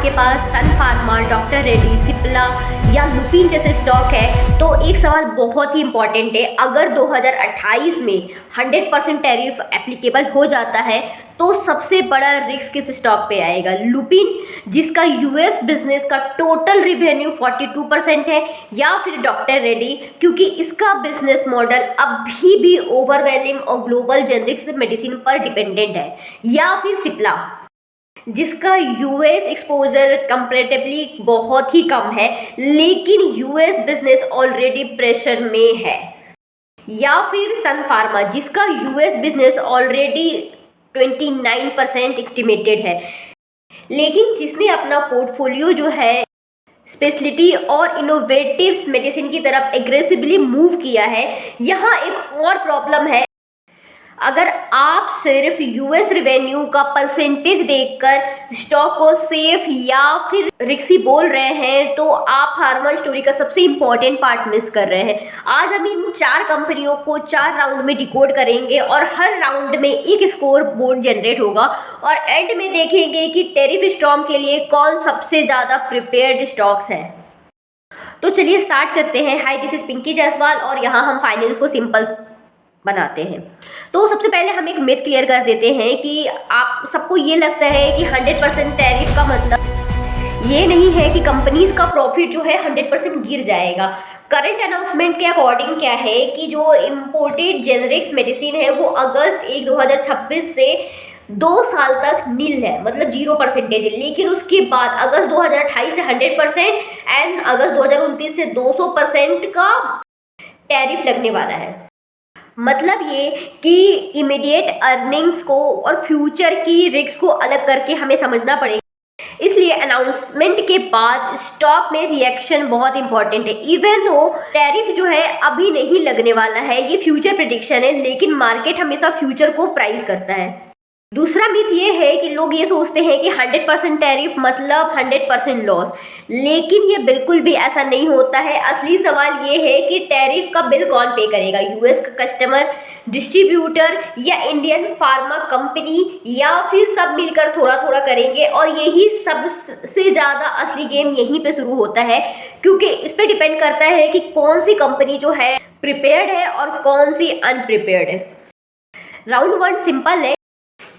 आपके पास सन pharma, doctor Reddy, Cipla या Lupin जैसे स्टॉक है तो एक सवाल बहुत ही इंपॉर्टेंट है। अगर 2028 में 100% टैरिफ एप्लीकेबल हो जाता है तो सबसे बड़ा रिस्क किस स्टॉक पे आएगा? लुपिन, जिसका यूएस बिजनेस का टोटल रिवेन्यू 42% है, या फिर डॉक्टर रेड्डी, क्योंकि इसका बिजनेस मॉडल अभी भी ओवरवेलिंग और ग्लोबल जेनरिक्स मेडिसिन पर डिपेंडेंट है, या फिर सिप्ला, जिसका यूएस एक्सपोजर कंपैरेटिवली बहुत ही कम है लेकिन यूएस बिजनेस ऑलरेडी प्रेशर में है, या फिर सन फार्मा, जिसका यूएस बिजनेस ऑलरेडी 29% एस्टिमेटेड है लेकिन जिसने अपना पोर्टफोलियो जो है स्पेशलिटी और इनोवेटिव मेडिसिन की तरफ एग्रेसिवली मूव किया है। यहाँ एक और प्रॉब्लम है, अगर आप सिर्फ यूएस रेवेन्यू का परसेंटेज देखकर स्टॉक को सेफ या फिर रिस्की बोल रहे हैं तो आप फार्मा स्टोरी का सबसे इंपॉर्टेंट पार्ट मिस कर रहे हैं। आज हम इन 4 कंपनियों को 4 राउंड में डिकोड करेंगे और हर राउंड में एक स्कोर बोर्ड जनरेट होगा और एंड में देखेंगे कि टैरिफ स्टॉर्म के लिए कौन सबसे ज़्यादा प्रिपेयर्ड स्टॉक्स है। तो चलिए स्टार्ट करते हैं। हाय, दिस इज पिंकी जायसवाल और यहाँ हम फाइनेंस को सिंपल बनाते हैं। तो सबसे पहले हम एक मिथ क्लियर कर देते हैं कि आप सबको ये लगता है कि 100% टैरिफ का मतलब ये नहीं है कि कंपनीज का प्रॉफिट जो है 100% गिर जाएगा। करंट अनाउंसमेंट के अकॉर्डिंग क्या है कि जो इम्पोर्टेड जेनरिक्स मेडिसिन है वो अगस्त 1 2026 से 2 साल तक नील है, मतलब 0% है, लेकिन उसके बाद अगस्त 2028 से 100% एंड अगस्त 2029 से 200% का टैरिफ लगने वाला है। मतलब ये कि इमीडिएट अर्निंग्स को और फ्यूचर की रिस्क को अलग करके हमें समझना पड़ेगा। इसलिए अनाउंसमेंट के बाद स्टॉक में रिएक्शन बहुत इंपॉर्टेंट है। इवन दो टैरिफ जो है अभी नहीं लगने वाला है, ये फ्यूचर प्रेडिक्शन है, लेकिन मार्केट हमेशा फ्यूचर को प्राइस करता है। दूसरा मिथ ये है कि लोग ये सोचते हैं कि 100% टैरिफ मतलब 100% लॉस, लेकिन ये बिल्कुल भी ऐसा नहीं होता है। असली सवाल ये है कि टैरिफ का बिल कौन पे करेगा? यूएस का कस्टमर, डिस्ट्रीब्यूटर या इंडियन फार्मा कंपनी, या फिर सब मिलकर थोड़ा थोड़ा करेंगे? और यही सबसे ज़्यादा असली गेम यहीं पे शुरू होता है, क्योंकि इस पर डिपेंड करता है कि कौन सी कंपनी जो है प्रिपेयर्ड है और कौन सी अनप्रिपेयर्ड है। राउंड 1 सिंपल है।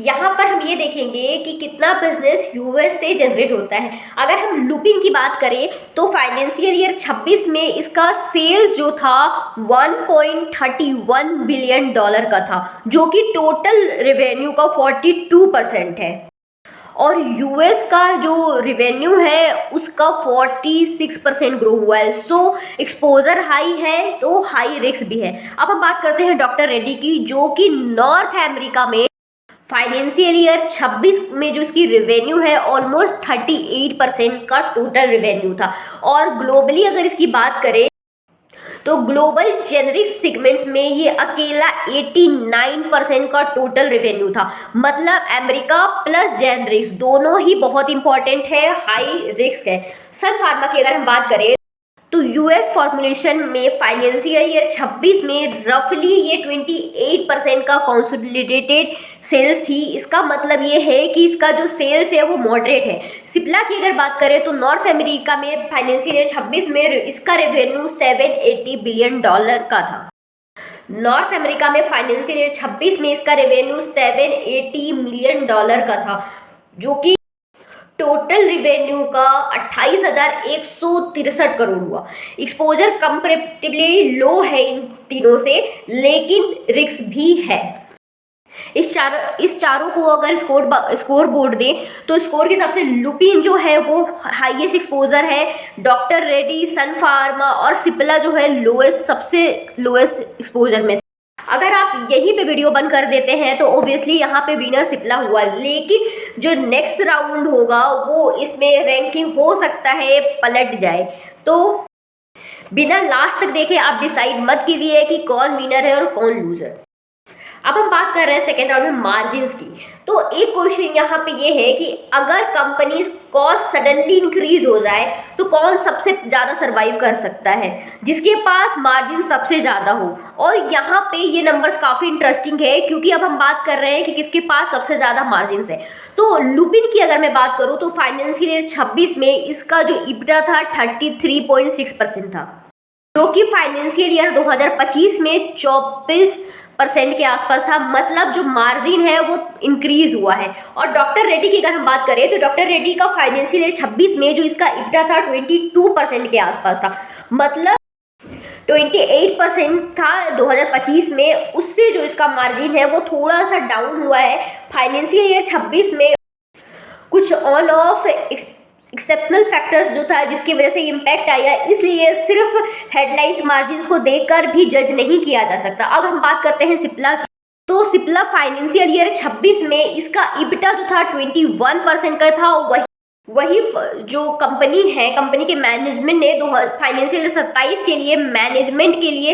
यहाँ पर हम ये देखेंगे कि कितना बिजनेस यूएस से जनरेट होता है। अगर हम लुपिन की बात करें तो फाइनेंशियल ईयर 26 में इसका सेल्स जो था 1.31 बिलियन डॉलर का था, जो कि टोटल रेवेन्यू का 42% है, और यूएस का जो रेवेन्यू है उसका 46% ग्रो हुआ है। सो एक्सपोजर हाई है तो हाई रिस्क भी है। अब हम बात करते हैं डॉक्टर रेड्डी की, जो कि नॉर्थ अमेरिका में फाइनेंशियल ईयर 26 में जो इसकी रेवेन्यू है ऑलमोस्ट 38% का टोटल रेवेन्यू था, और ग्लोबली अगर इसकी बात करें तो ग्लोबल जेनरिक सेगमेंट्स में ये अकेला 89% का टोटल रेवेन्यू था। मतलब अमेरिका प्लस जेनरिक्स दोनों ही बहुत इंपॉर्टेंट है, हाई रिस्क है। सन फार्मा की अगर हम बात करें तो यूएस फॉर्मुलेशन में फाइनेंशियल ईयर 26 में रफली ये 28% का कंसोलिडेटेड सेल्स थी। इसका मतलब ये है कि इसका जो सेल्स है वो मॉडरेट है। सिप्ला की अगर बात करें तो नॉर्थ अमेरिका में फाइनेंशियल ईयर 26 में इसका रेवेन्यू 780 बिलियन डॉलर का था। नॉर्थ अमेरिका में फाइनेंशियल ईयर 26 में इसका रेवेन्यू 780 मिलियन डॉलर का था, जो कि टोटल रिवेन्यू का 28,163 करोड़ हुआ। एक्सपोजर कंपैरेटिवली लो है इन तीनों से, लेकिन रिस्क भी है। इस चारों को अगर स्कोर बोर्ड दें तो स्कोर के हिसाब से लुपिन जो है वो हाईएस्ट एक्सपोजर है, डॉक्टर रेड्डी, सन फार्मा और सिप्ला जो है सबसे लोएस्ट एक्सपोजर में। अगर आप यहीं पे वीडियो बंद कर देते हैं तो ऑब्वियसली यहाँ पे विनर सिप्ला हुआ, लेकिन जो नेक्स्ट राउंड होगा वो इसमें रैंकिंग हो सकता है पलट जाए। तो बिना लास्ट तक देखे आप डिसाइड मत कीजिए कि कौन विनर है और कौन लूजर। अब हम बात कर रहे हैं सेकेंड राउंड में मार्जिन्स की। तो एक क्वेश्चन यहाँ पे ये है कि अगर कंपनी कॉस्ट सडनली इंक्रीज हो जाए तो कौन सबसे ज़्यादा सर्वाइव कर सकता है, जिसके पास मार्जिन सबसे ज़्यादा हो। और यहाँ पे ये नंबर्स काफ़ी इंटरेस्टिंग है क्योंकि अब हम बात कर रहे हैं कि किसके पास सबसे ज़्यादा मार्जिन है। तो लुपिन की अगर मैं बात करूँ तो फाइनेंशियल ईयर 26 में इसका जो इबिटा था 33.6% था, जो कि फाइनेंशियल ईयर 2025 में 24% के आसपास था। मतलब जो मार्जिन है वो इंक्रीज हुआ है। और डॉक्टर रेड्डी की अगर हम बात करें तो डॉक्टर रेड्डी का फाइनेंशियल ईयर 26 में जो इसका इबिटा था 22% के आसपास था। मतलब 28% था 2025 में, उससे जो इसका मार्जिन है वो थोड़ा सा डाउन हुआ है। फाइनेंशियल ईयर 26 में कुछ ऑन ऑफ एक्सेप्शनल फैक्टर्स जो था जिसकी वजह से इम्पैक्ट आया, इसलिए सिर्फ हेडलाइंस मार्जिन्स को देखकर भी जज नहीं किया जा सकता। अब हम बात करते हैं सिप्ला की। तो सिप्ला फाइनेंशियल ईयर 26 में इसका इबिटा जो था 21% का था। वही जो कंपनी है, कंपनी के मैनेजमेंट ने फाइनेंशियल ईयर 27 के लिए मैनेजमेंट के लिए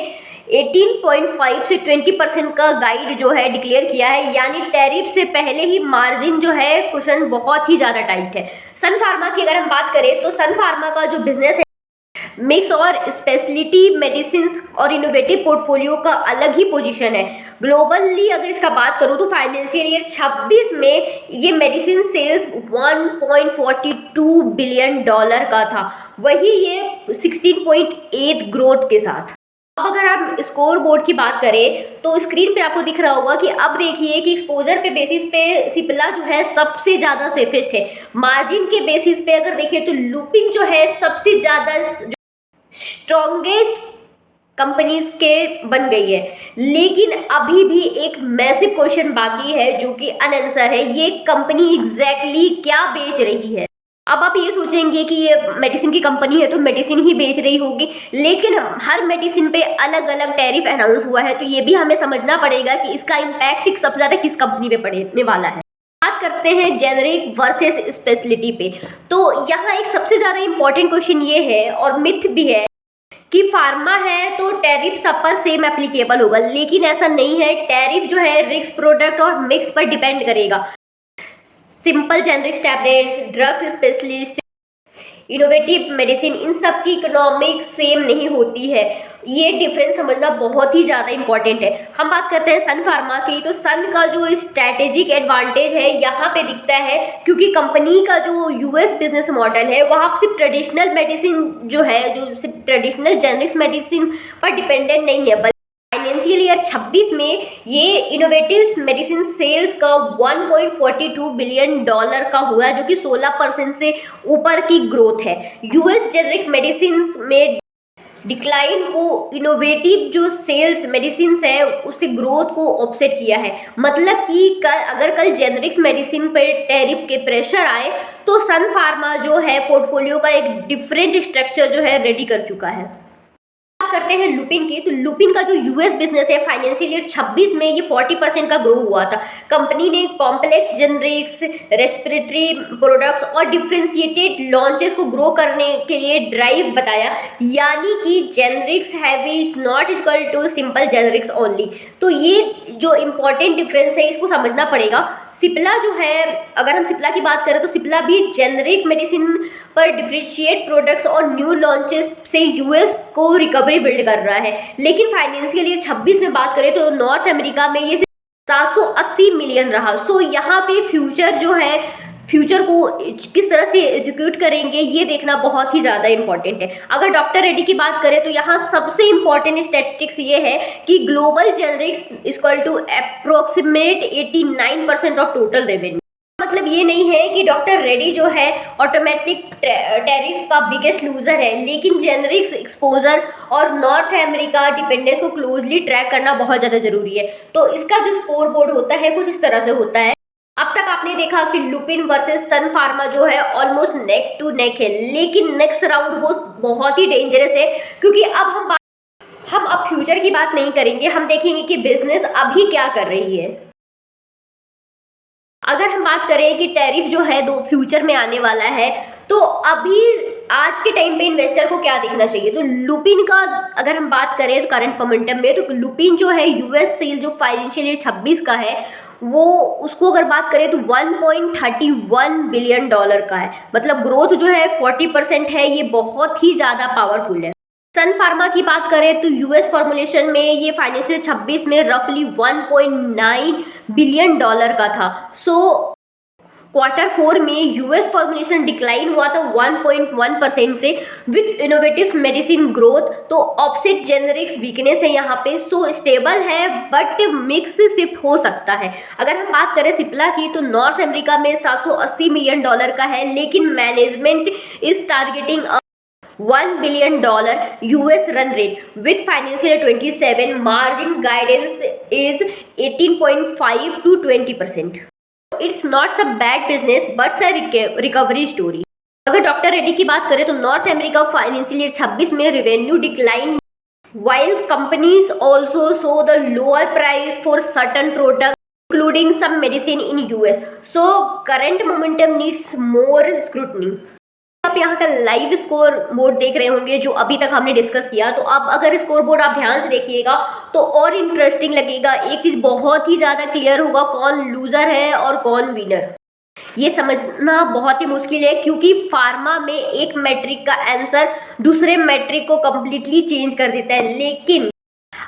18.5 से 20% का गाइड जो है डिक्लेयर किया है। यानी टैरिफ से पहले ही मार्जिन जो है क्वेश्चन बहुत ही ज़्यादा टाइट है। सन फार्मा की अगर हम बात करें तो सन फार्मा का जो बिजनेस है मिक्स और स्पेशलिटी मेडिसिन और इनोवेटिव पोर्टफोलियो का अलग ही पोजीशन है। ग्लोबली अगर इसका बात करूँ तो फाइनेंशियल ईयर 26 में ये मेडिसिन सेल्स 1.42 बिलियन डॉलर का था, वही ये 16.8 ग्रोथ के साथ। अब अगर आप स्कोर बोर्ड की बात करें तो स्क्रीन पे आपको दिख रहा होगा कि अब देखिए कि एक्सपोजर पे बेसिस पे सिप्ला जो है सबसे ज़्यादा सेफेस्ट है। मार्जिन के बेसिस पे अगर देखें तो लुपिन जो है सबसे ज़्यादा स्ट्रॉन्गेस्ट कंपनीज के बन गई है। लेकिन अभी भी एक मैसिव क्वेश्चन बाकी है जो कि अनआंसर है, ये कंपनी एग्जैक्टली क्या बेच रही है। अब आप ये सोचेंगे कि ये मेडिसिन की कंपनी है तो मेडिसिन ही बेच रही होगी, लेकिन हर मेडिसिन पे अलग अलग टैरिफ अनाउंस हुआ है, तो ये भी हमें समझना पड़ेगा कि इसका इम्पैक्ट सबसे ज़्यादा किस कंपनी पे पड़ने वाला है। बात करते हैं जेनरिक वर्सेस स्पेशलिटी पे। तो यहाँ एक सबसे ज़्यादा इंपॉर्टेंट क्वेश्चन ये है और मिथ भी है कि फार्मा है तो टैरिफ सब पर सेम एप्लीकेबल होगा, लेकिन ऐसा नहीं है। टैरिफ जो है रिस्क प्रोडक्ट और मिक्स पर डिपेंड करेगा। Simple generic tablets, drugs specialist, innovative medicine, इन सब की इकोनॉमिक्स सेम नहीं होती है। ये डिफरेंस समझना बहुत ही ज़्यादा इंपॉर्टेंट है। हम बात करते हैं सन फार्मा की। तो सन का जो स्ट्रैटेजिक एडवांटेज है यहाँ पे दिखता है क्योंकि कंपनी का जो यूएस बिजनेस मॉडल है वहाँ सिर्फ ट्रेडिशनल मेडिसिन जो है, जो सिर्फ ट्रेडिशनल जेनरिक्स मेडिसिन पर डिपेंडेंट नहीं है, फाइनेंशियल ईयर 26 में ये इनोवेटिव मेडिसिन सेल्स का 1.42 बिलियन डॉलर का हुआ है, जो कि 16% से ऊपर की ग्रोथ है। यूएस जेनरिक मेडिसिन में डिक्लाइन को इनोवेटिव जो सेल्स मेडिसिन है उससे ग्रोथ को ऑफसेट किया है। मतलब कि अगर कल जेनरिक्स मेडिसिन पर टैरिफ के प्रेशर आए तो सन फार्मा जो है पोर्टफोलियो का एक डिफरेंट स्ट्रक्चर जो है रेडी कर चुका है। करते हैं लुपिन की। तो लुपिन का जो यूएस बिजनेस है फाइनेंशियल ईयर 26 में ये 40% का ग्रो हुआ था। कंपनी ने कॉम्प्लेक्स जेनरिक्स, रेस्पिरेटरी प्रोडक्ट्स और डिफरेंशिएटेड लॉन्चेस को ग्रो करने के लिए ड्राइव बताया। यानी कि generics heavy is not equal to simple generics only. तो ये जो इंपॉर्टेंट डिफरेंस है इसको समझना पड़ेगा। सिप्ला जो है, अगर हम सिप्ला की बात करें तो सिप्ला भी जेनरिक मेडिसिन पर डिफरेंशिएट प्रोडक्ट्स और न्यू लॉन्चेस से यूएस को रिकवरी बिल्ड कर रहा है। लेकिन फाइनेंशियल ईयर 26 में बात करें तो नॉर्थ अमेरिका में ये 780 मिलियन रहा। सो यहाँ पे फ्यूचर जो है, फ्यूचर को किस तरह से एग्जीक्यूट करेंगे ये देखना बहुत ही ज़्यादा इंपॉर्टेंट है। अगर डॉक्टर रेड्डी की बात करें तो यहाँ सबसे इंपॉर्टेंट स्टैटिस्टिक्स ये है कि global generics equal to approximate 89% of total revenue. मतलब ये नहीं है कि डॉक्टर रेड्डी जो है ऑटोमेटिक टैरिफ का बिगेस्ट लूजर है, लेकिन जेनरिक्स एक्सपोजर और नॉर्थ अमेरिका डिपेंडेंस को क्लोजली ट्रैक करना बहुत ज़्यादा जरूरी है। तो इसका जो स्कोर बोर्ड होता है कुछ इस तरह से होता है। अब तक आपने देखा कि लुपिन वर्सेस सन फार्मा जो है ऑलमोस्ट नेक टू नेक है, लेकिन नेक्स्ट राउंड वो बहुत ही डेंजरस है क्योंकि हम अब फ्यूचर की बात नहीं करेंगे, हम देखेंगे कि बिजनेस अभी क्या कर रही है। अगर हम बात करें कि टैरिफ जो है दो फ्यूचर में आने वाला है, तो आज के टाइम पे इन्वेस्टर को क्या देखना चाहिए? तो लुपिन का अगर हम बात करें तो करंट मोमेंटम में, तो लुपिन जो है यूएस सेल जो फाइनेंशियल ईयर 26 का है, वो उसको अगर बात करें तो 1.31 बिलियन डॉलर का है। मतलब ग्रोथ जो है 40% है, ये बहुत ही ज़्यादा पावरफुल है। सन फार्मा की बात करें तो यूएस फॉर्मुलेशन में ये फाइनेंशियल 26 में रफली 1.9 बिलियन डॉलर का था। सो Q4 में यूएस फॉर्मुलेशन डिक्लाइन हुआ था 1.1% से विद इनोवेटिव मेडिसिन ग्रोथ। तो ऑफसेट जेनरिक्स वीकनेस है यहाँ पे, सो स्टेबल है बट मिक्स शिफ्ट हो सकता है। अगर हम बात करें सिप्ला की तो नॉर्थ अमेरिका में 780 मिलियन डॉलर का है, लेकिन management is targeting $1 billion US run rate with financial year 27 margin guidance is 18.5 to 20%. It's not a bad business but a recovery story. अगर डॉक्टर रेड्डी की बात करें तो नॉर्थ अमेरिका फाइनेंशियल ईयर 26 में revenue decline while companies also saw the lower price for certain products including some medicine in US. So current momentum needs more scrutiny. आप यहाँ का live score board देख रहे होंगे जो अभी तक हमने डिस्कस किया। तो अब अगर स्कोर बोर्ड आप ध्यान से देखिएगा तो और इंटरेस्टिंग लगेगा। एक चीज़ बहुत ही ज़्यादा क्लियर होगा कौन लूज़र है और कौन विनर। ये समझना बहुत ही मुश्किल है क्योंकि फार्मा में एक मैट्रिक का आंसर दूसरे मैट्रिक को कम्प्लीटली चेंज कर देता है। लेकिन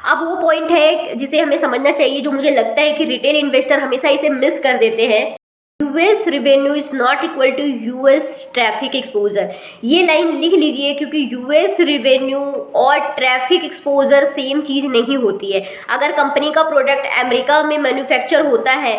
अब वो पॉइंट है जिसे हमें समझना चाहिए, जो मुझे लगता है कि रिटेल इन्वेस्टर हमेशा इसे मिस कर देते हैं। US revenue is not equal to US traffic exposure. ये लाइन लिख लीजिए क्योंकि यूएस रेवेन्यू और ट्रैफिक एक्सपोजर सेम चीज़ नहीं होती है। अगर कंपनी का प्रोडक्ट अमेरिका में मैन्युफैक्चर होता है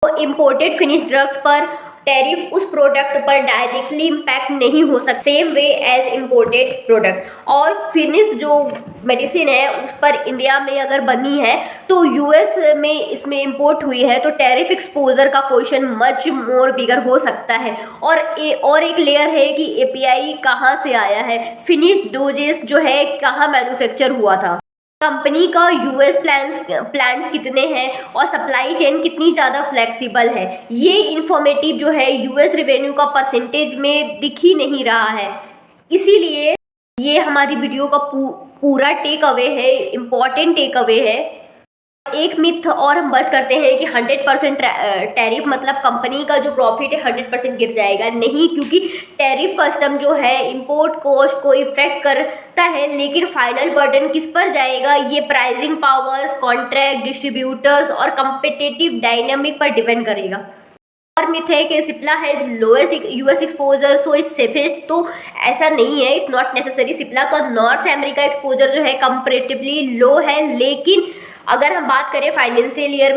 तो इम्पोर्टेड फिनिश ड्रग्स पर टैरिफ उस प्रोडक्ट पर डायरेक्टली इम्पैक्ट नहीं हो सकता same way as imported products. और फिनिश जो मेडिसिन है उस पर इंडिया में अगर बनी है तो यूएस में इसमें इंपोर्ट हुई है, तो टैरिफ एक्सपोजर का क्वेश्चन मच मोर बिगर हो सकता है। और एक लेयर है कि एपीआई कहाँ से आया है, फिनिश डोजेस जो है कहाँ मैन्युफैक्चर हुआ था, कंपनी का यूएस प्लान्स कितने हैं और सप्लाई चेन कितनी ज़्यादा फ्लेक्सिबल है। ये इंफॉर्मेटिव जो है यूएस रेवेन्यू का परसेंटेज में दिख ही नहीं रहा है। इसीलिए ये हमारी वीडियो का पूरा टेक अवे है, इम्पॉर्टेंट टेक अवे है। एक मिथ और हम बच करते हैं कि 100% टैरिफ मतलब कंपनी का जो प्रॉफिट है 100% गिर जाएगा। नहीं, क्योंकि टैरिफ कस्टम जो है इंपोर्ट कॉस्ट को इफेक्ट करता है, लेकिन फाइनल बर्डन किस पर जाएगा ये प्राइसिंग पावर्स, कॉन्ट्रैक्ट, डिस्ट्रीब्यूटर्स और कम्पिटिटिव डायनामिक पर डिपेंड करेगा। और मिथ है कि Cipla has lowest US exposure so it's safest. तो ऐसा नहीं है, इट्स नॉट नेसेसरी। सिप्ला का नॉर्थ अमेरिका एक्सपोजर जो है कंपैरेटिवली लो है, लेकिन अगर हम बात करें फाइनेंशियल ईयर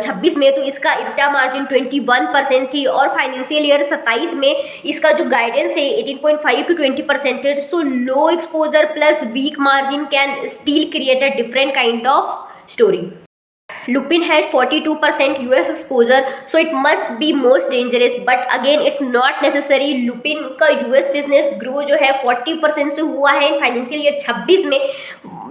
26 में तो इसका इब्टा मार्जिन 21% थी और फाइनेंशियल ईयर 27 में इसका जो गाइडेंस है 18.5 to 20% है। So low exposure plus weak margin can still create a different kind of story. Lupin has 42% US exposure, so it must be most dangerous. But again, it's not necessary. Lupin का US business grow जो है 40% से हुआ है financial year 26 में,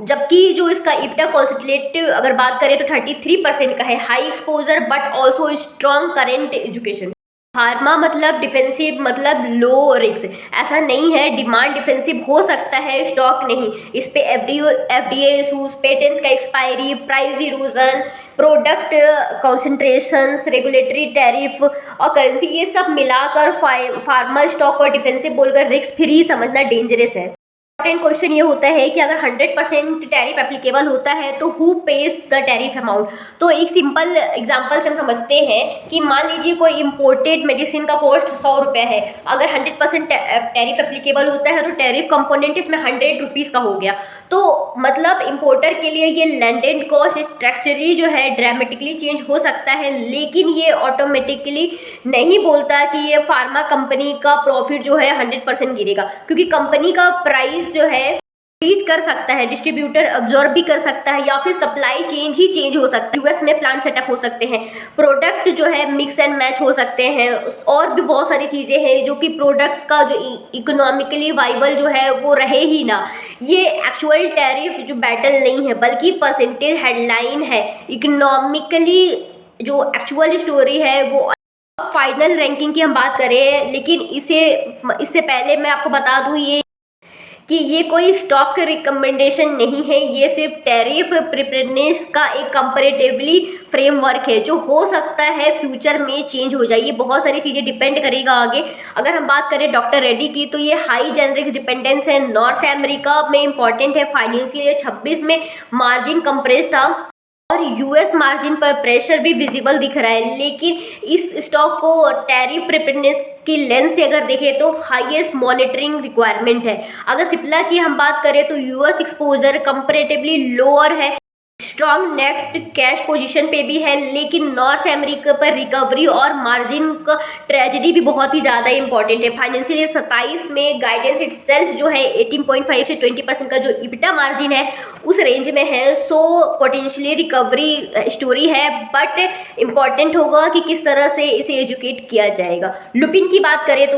जबकि जो इसका इब्टा कॉन्सोलिडेटेड अगर बात करें तो 33% का है। High exposure but also strong current education. Pharma मतलब डिफेंसिव मतलब लो रिस्क, ऐसा नहीं है। डिमांड डिफेंसिव हो सकता है, स्टॉक नहीं। इस पे एफडीए इशूज, पेटेंट्स का expiry, price erosion, product concentrations, regulatory tariff और करेंसी, ये सब मिलाकर फार्मा स्टॉक को डिफेंसिव बोलकर रिस्क फ्री समझना डेंजरस है। इंपॉर्टेंट क्वेश्चन ये होता है कि अगर 100% टैरिफ एप्लीकेबल होता है तो who page the tariff amount. तो एक सिंपल एग्जांपल से हम समझते हैं कि मान लीजिए कोई इंपोर्टेड मेडिसिन का कॉस्ट 100 रुपये है। अगर 100% टैरिफ एप्लीकेबल होता है तो टैरिफ कंपोनेंट इसमें 100 रुपीज़ का हो गया। तो मतलब इंपोर्टर के लिए ये लैंडेड कॉस्ट स्ट्रक्चरली जो है ड्रामेटिकली चेंज हो सकता है, लेकिन ये ऑटोमेटिकली नहीं बोलता कि ये फार्मा कंपनी का प्रॉफिट जो है 100% गिरेगा, क्योंकि कंपनी का प्राइस जो है इंक्रीज कर सकता है, डिस्ट्रीब्यूटर अब्जॉर्ब भी कर सकता है, या फिर सप्लाई चेंज ही चेंज हो सकता है। यूएस में प्लांट सेटअप हो सकते हैं, प्रोडक्ट जो है मिक्स एंड मैच हो सकते हैं, और भी बहुत सारी चीज़ें हैं जो कि प्रोडक्ट्स का जो इकोनॉमिकली वाइबल जो है वो रहे ही ना। ये एक्चुअल टैरिफ जो बैटल नहीं है बल्कि परसेंटेज हेडलाइन है। इकोनॉमिकली जो एक्चुअल स्टोरी है वो फाइनल रैंकिंग की हम बात करें, लेकिन इससे पहले मैं आपको बता दूं ये कोई स्टॉक रिकमेंडेशन नहीं है, ये सिर्फ टैरिफ प्रिपेयरनेस का एक कंपैरेटिवली फ्रेमवर्क है जो हो सकता है फ्यूचर में चेंज हो जाए। ये बहुत सारी चीज़ें डिपेंड करेगा आगे। अगर हम बात करें डॉक्टर रेड्डी की, तो ये हाई जेनरिक डिपेंडेंस है, नॉर्थ अमेरिका में इंपॉर्टेंट है। फाइनेंशियल ईयर 26 में मार्जिन कंप्रेस था और यूएस मार्जिन पर प्रेशर भी विजिबल दिख रहा है, लेकिन इस स्टॉक को टैरिफ प्रिपेयरनेस की लेंस से अगर देखें तो हाईएस्ट मॉनिटरिंग रिक्वायरमेंट है। अगर सिप्ला की हम बात करें तो यूएस एक्सपोजर कंपैरेटिवली लोअर है, स्ट्रॉन्ग नेट कैश पोजीशन पे भी है, लेकिन नॉर्थ अमेरिका पर रिकवरी और मार्जिन का ट्रेजेडी भी बहुत ही ज़्यादा इंपॉर्टेंट है। फाइनेंशियल ईयर 27 में गाइडेंस इटसेल्फ जो है 18.5 से 20% का जो इबिटा मार्जिन है उस रेंज में है। सो पोटेंशियली रिकवरी स्टोरी है, बट इम्पॉर्टेंट होगा कि किस तरह से इसे एजुकेट किया जाएगा। लुपिन की बात करें तो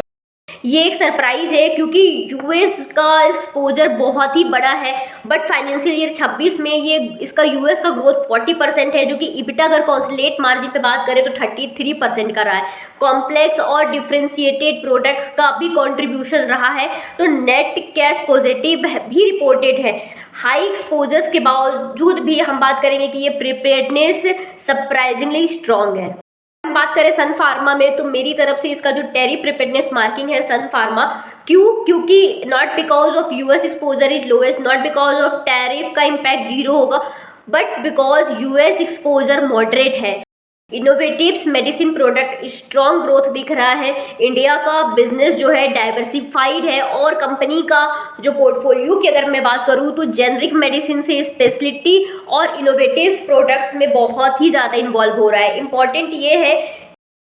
ये एक सरप्राइज है क्योंकि यूएस का एक्सपोजर बहुत ही बड़ा है, बट फाइनेंशियल ईयर 26 में ये इसका यूएस का ग्रोथ 40% है, जो कि इबिटा अगर कॉन्सोलिडेटेड मार्जिन पे बात करें तो 33% का रहा है। कॉम्प्लेक्स और डिफ्रेंशिएटेड प्रोडक्ट्स का भी कंट्रीब्यूशन रहा है, तो नेट कैश पॉजिटिव भी रिपोर्टेड है। हाई एक्सपोजर्स के बावजूद भी हम बात करेंगे कि ये प्रिपेयर्डनेस सरप्राइजिंगली स्ट्रॉन्ग है। बात करें सन फार्मा में, तो मेरी तरफ से इसका जो टैरिफ प्रिपेयर्डनेस मार्किंग है सन फार्मा, क्योंकि not because of US exposure is lowest, not because of tariff का इम्पैक्ट जीरो होगा, but because US exposure moderate है। Innovatives medicine product strong growth दिख रहा है। इंडिया का बिजनेस जो है डाइवर्सिफाइड है और कंपनी का जो पोर्टफोलियो की अगर मैं बात करूँ तो जेनरिक मेडिसिन से स्पेशलिटी और इनोवेटिव्स प्रोडक्ट्स में बहुत ही ज़्यादा इन्वॉल्व हो रहा है। इंपॉर्टेंट ये है,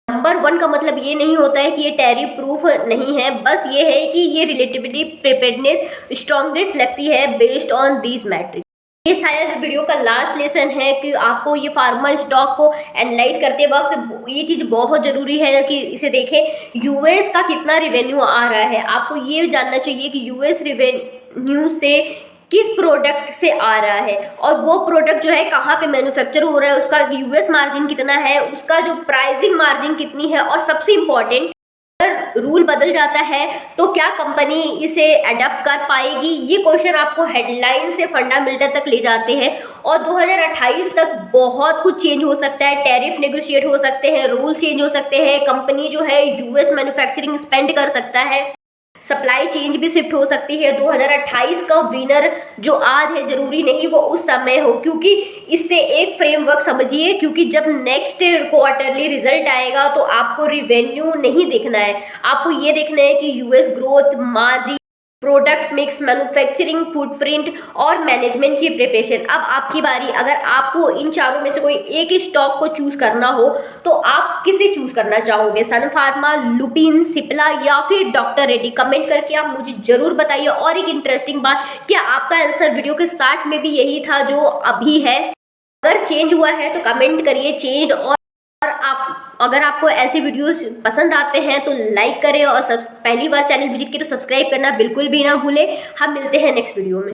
नंबर 1 का मतलब ये नहीं होता है कि ये टैरिफ प्रूफ नहीं है, बस ये है कि ये रिलेटिवली प्रिपेयर्डनेस स्ट्रॉन्गेस्ट लगती है बेस्ड ऑन दीज मैट्रिक्स। ये शायद वीडियो का लास्ट लेसन है कि आपको ये फार्मा स्टॉक को एनालाइज करते वक्त ये चीज़ बहुत ज़रूरी है कि इसे देखें यूएस का कितना रेवेन्यू आ रहा है। आपको ये जानना चाहिए कि यूएस रेवेन्यू से किस प्रोडक्ट से आ रहा है और वो प्रोडक्ट जो है कहाँ पे मैन्युफैक्चर हो रहा है, उसका यूएस मार्जिन कितना है, उसका जो प्राइसिंग मार्जिन कितनी है, और सबसे इम्पॉर्टेंट अगर रूल बदल जाता है तो क्या कंपनी इसे अडॉप्ट कर पाएगी। ये क्वेश्चन आपको हेडलाइन से फंडामेंटल तक ले जाते हैं और 2028 तक बहुत कुछ चेंज हो सकता है। टैरिफ नेगोशिएट हो सकते हैं, रूल्स चेंज हो सकते हैं, कंपनी जो है यूएस मैन्युफैक्चरिंग स्पेंड कर सकता है, सप्लाई चेंज भी शिफ्ट हो सकती है। 2028 का विनर जो आज है जरूरी नहीं वो उस समय हो, क्योंकि इससे एक फ्रेमवर्क समझिए, क्योंकि जब नेक्स्ट क्वार्टरली रिजल्ट आएगा तो आपको रिवेन्यू नहीं देखना है, आपको ये देखना है कि US growth, margin, product mix, manufacturing footprint और मैनेजमेंट की प्रिपरेशन। अब आपकी बारी, अगर आपको इन चारों में से कोई एक स्टॉक को चूज करना हो तो आप किसे चूज करना चाहोगे, सन फार्मा, लुपिन, सिप्ला या फिर डॉक्टर रेड्डी? कमेंट करके आप मुझे जरूर बताइए। और एक इंटरेस्टिंग बात, क्या आपका आंसर वीडियो के स्टार्ट में भी यही था जो अभी है? अगर चेंज हुआ है तो कमेंट करिए चेंज, और अगर आपको ऐसे वीडियोस पसंद आते हैं तो लाइक करें और पहली बार चैनल विजिट की तो सब्सक्राइब करना बिल्कुल भी ना भूलें। हम मिलते हैं नेक्स्ट वीडियो में।